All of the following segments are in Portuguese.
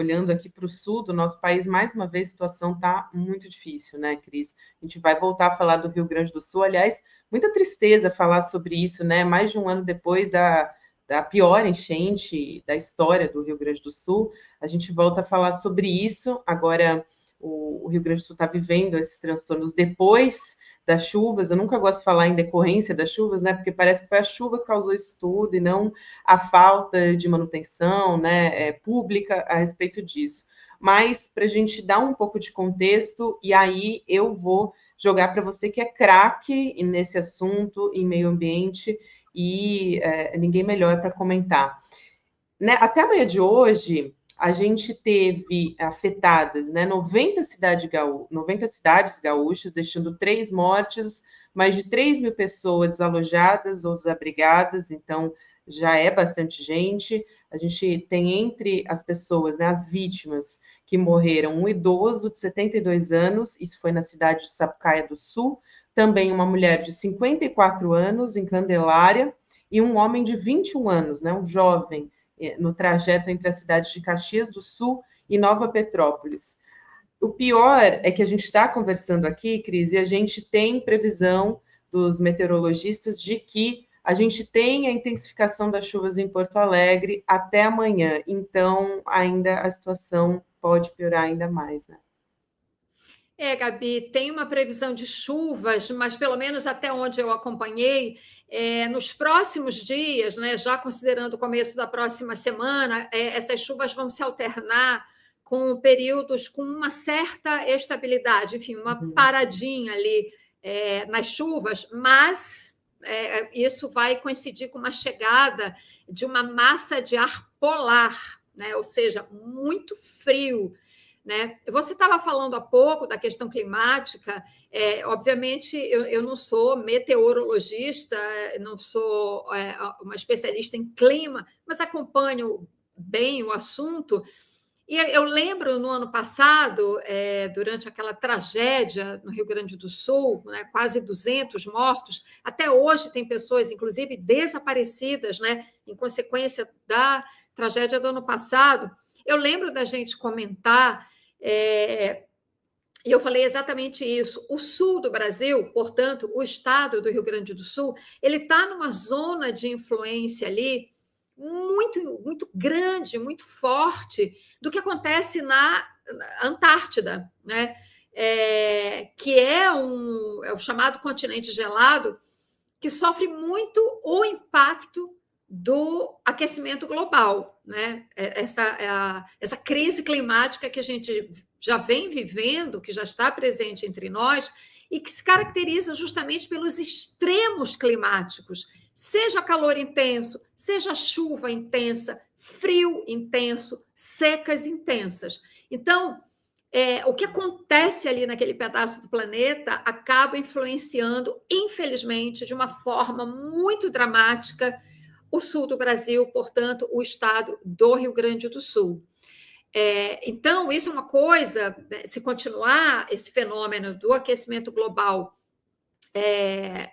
olhando aqui para o sul do nosso país, mais uma vez a situação está muito difícil, né, Cris? A gente vai voltar a falar do Rio Grande do Sul, aliás, muita tristeza falar sobre isso, né? Mais de um ano depois da pior enchente da história do Rio Grande do Sul, a gente volta a falar sobre isso. Agora, o Rio Grande do Sul está vivendo esses transtornos depois das chuvas. Eu nunca gosto de falar em decorrência das chuvas, né? Porque parece que foi a chuva que causou isso tudo e não a falta de manutenção, né, pública a respeito disso. Mas para a gente dar um pouco de contexto, e aí eu vou jogar para você que é craque nesse assunto, em meio ambiente, e ninguém melhor para comentar. Né, até a manhã de hoje, a gente teve afetadas, né, 90 cidades gaúchas, deixando 3 mortes, mais de 3.000 pessoas desalojadas ou desabrigadas, então já é bastante gente. A gente tem entre as pessoas, né, as vítimas que morreram, um idoso de 72 anos, isso foi na cidade de Sapucaia do Sul, também uma mulher de 54 anos, em Candelária, e um homem de 21 anos, né, um jovem, no trajeto entre as cidades de Caxias do Sul e Nova Petrópolis. O pior é que a gente está conversando aqui, Cris, e a gente tem previsão dos meteorologistas de que a gente tem a intensificação das chuvas em Porto Alegre até amanhã, então ainda a situação pode piorar ainda mais, né? Gabi, tem uma previsão de chuvas, mas pelo menos até onde eu acompanhei, nos próximos dias, né, já considerando o começo da próxima semana, essas chuvas vão se alternar com períodos com uma certa estabilidade, enfim, uma paradinha ali nas chuvas, mas isso vai coincidir com uma chegada de uma massa de ar polar, né, ou seja, muito frio. Né? Você estava falando há pouco da questão climática. Obviamente, eu não sou meteorologista, não sou uma especialista em clima, mas acompanho bem o assunto. E eu lembro, no ano passado, durante aquela tragédia no Rio Grande do Sul, né, quase 200 mortos, até hoje tem pessoas, inclusive, desaparecidas, né, em consequência da tragédia do ano passado. Eu lembro da gente comentar, e eu falei exatamente isso. O sul do Brasil, portanto, o estado do Rio Grande do Sul, ele está numa zona de influência ali muito, muito grande, muito forte do que acontece na Antártida, né? Que é o chamado continente gelado, que sofre muito o impacto do aquecimento global, né? Essa crise climática que a gente já vem vivendo, que já está presente entre nós e que se caracteriza justamente pelos extremos climáticos, seja calor intenso, seja chuva intensa, frio intenso, secas intensas. Então, o que acontece ali naquele pedaço do planeta acaba influenciando, infelizmente, de uma forma muito dramática, o sul do Brasil, portanto, o estado do Rio Grande do Sul. Então, isso é uma coisa, se continuar esse fenômeno do aquecimento global,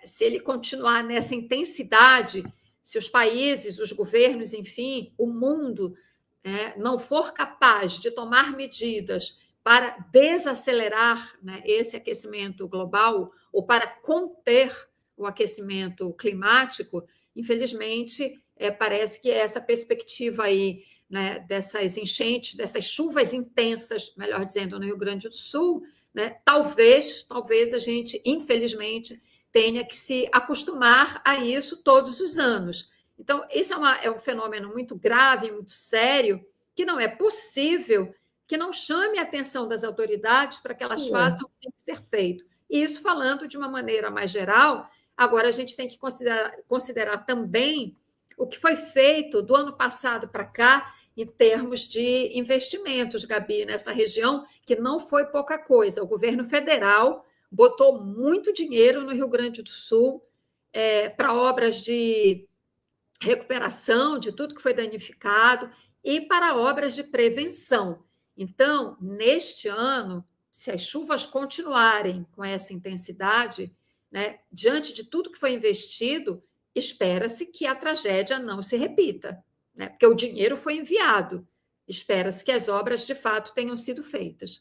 se ele continuar nessa intensidade, se os países, os governos, enfim, o mundo não for capaz de tomar medidas para desacelerar, né, esse aquecimento global ou para conter o aquecimento climático, infelizmente, parece que essa perspectiva aí, né, dessas enchentes, dessas chuvas intensas, melhor dizendo, no Rio Grande do Sul, né, talvez a gente, infelizmente, tenha que se acostumar a isso todos os anos. Então, isso é um fenômeno muito grave, muito sério, que não é possível que não chame a atenção das autoridades para que elas façam o que tem que ser feito. E isso falando de uma maneira mais geral. Agora, a gente tem que considerar também o que foi feito do ano passado para cá em termos de investimentos, Gabi, nessa região, que não foi pouca coisa. O governo federal botou muito dinheiro no Rio Grande do Sul para obras de recuperação de tudo que foi danificado e para obras de prevenção. Então, neste ano, se as chuvas continuarem com essa intensidade, né, diante de tudo que foi investido, espera-se que a tragédia não se repita, né, porque o dinheiro foi enviado. Espera-se que as obras, de fato, tenham sido feitas.